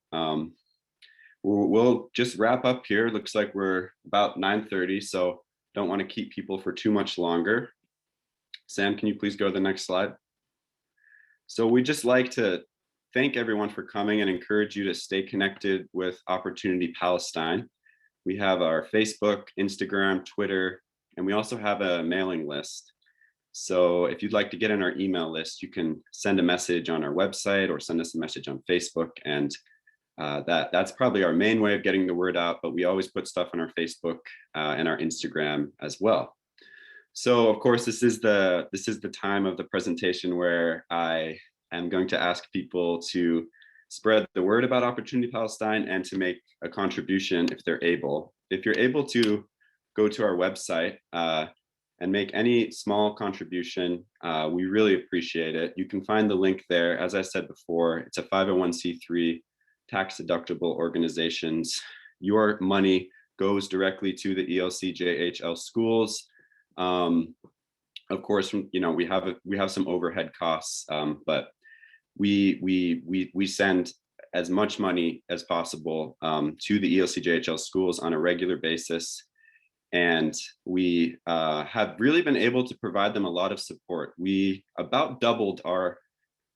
[SPEAKER 1] We'll just wrap up here. Looks like we're about 9:30, so don't want to keep people for too much longer. Sam, can you please go to the next slide? So we just like to thank everyone for coming and encourage you to stay connected with Opportunity Palestine. We have our Facebook, Instagram, Twitter, and we also have a mailing list. So if you'd like to get in our email list, you can send a message on our website or send us a message on Facebook. And that's probably our main way of getting the word out, but we always put stuff on our Facebook and our Instagram as well. So of course, this is the time of the presentation where I am going to ask people to spread the word about Opportunity Palestine and to make a contribution if they're able. If you're able to go to our website and make any small contribution, we really appreciate it. You can find the link there. As I said before, it's a 501c3 tax-deductible organizations. Your money goes directly to the ELCJHL schools. Of course, we have some overhead costs, but we send as much money as possible to the ELCJHL schools on a regular basis. And we have really been able to provide them a lot of support. We about doubled our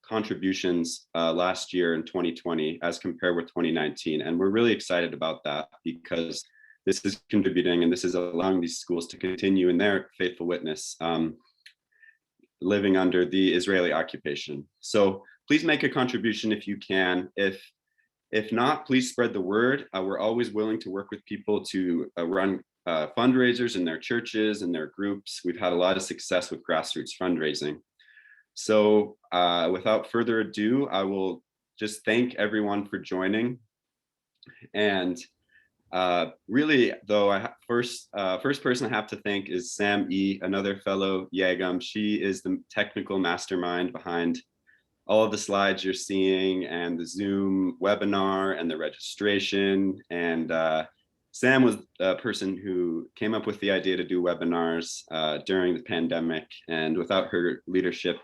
[SPEAKER 1] contributions last year in 2020 as compared with 2019. And we're really excited about that because this is contributing and this is allowing these schools to continue in their faithful witness, living under the Israeli occupation. So please make a contribution if you can. If not, please spread the word. We're always willing to work with people to run fundraisers in their churches and their groups. We've had a lot of success with grassroots fundraising. So without further ado, I will just thank everyone for joining. And really, though, first person I have to thank is Sam E., another fellow Yagam. She is the technical mastermind behind all of the slides you're seeing and the Zoom webinar and the registration. And Sam was a person who came up with the idea to do webinars during the pandemic. And without her leadership,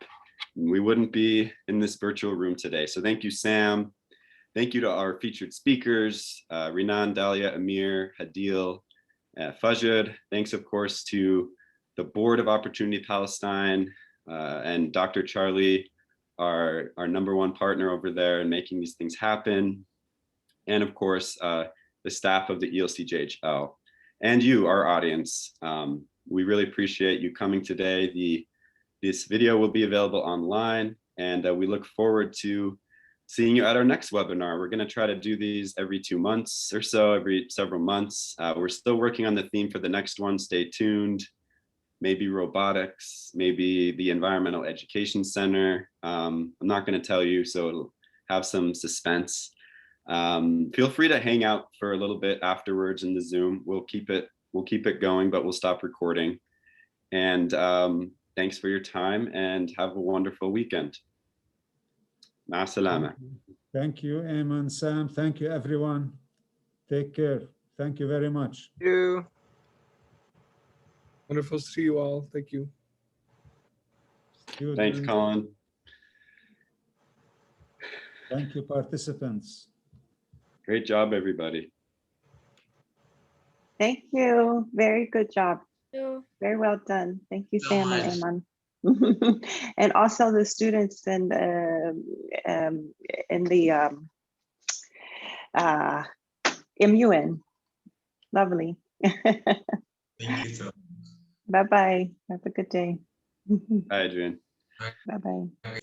[SPEAKER 1] we wouldn't be in this virtual room today. So thank you, Sam. Thank you to our featured speakers, Rinan, Dalia, Amir, Hadil, Fajr. Thanks, of course, to the Board of Opportunity Palestine and Dr. Charlie, our number one partner over there in making these things happen. And of course, the staff of the ELCJHL and you, our audience. We really appreciate you coming today. This video will be available online, and we look forward to seeing you at our next webinar. We're going to try to do these every 2 months or so, every several months. We're still working on the theme for the next one. Stay tuned. Maybe robotics, maybe the Environmental Education Center. I'm not going to tell you, so it'll have some suspense. Feel free to hang out for a little bit afterwards in the Zoom. We'll keep it going, but we'll stop recording. And thanks for your time and have a wonderful weekend. Ma salama.
[SPEAKER 5] Thank you, Ayman, Sam. Thank you, everyone. Take care. Thank you very much.
[SPEAKER 10] Thank you. Wonderful to see you all. Thank you.
[SPEAKER 1] Thanks, Colin.
[SPEAKER 5] Thank you, participants.
[SPEAKER 1] Great job, everybody.
[SPEAKER 9] Thank you. Very good job.
[SPEAKER 7] Thank you.
[SPEAKER 9] Very well done. Thank you,
[SPEAKER 3] So
[SPEAKER 9] Sam and Ayman. And also the students in the MUN. Lovely.
[SPEAKER 3] thank you so much.
[SPEAKER 9] Bye-bye. Have a good day.
[SPEAKER 1] Bye, Adrian.
[SPEAKER 9] Bye-bye.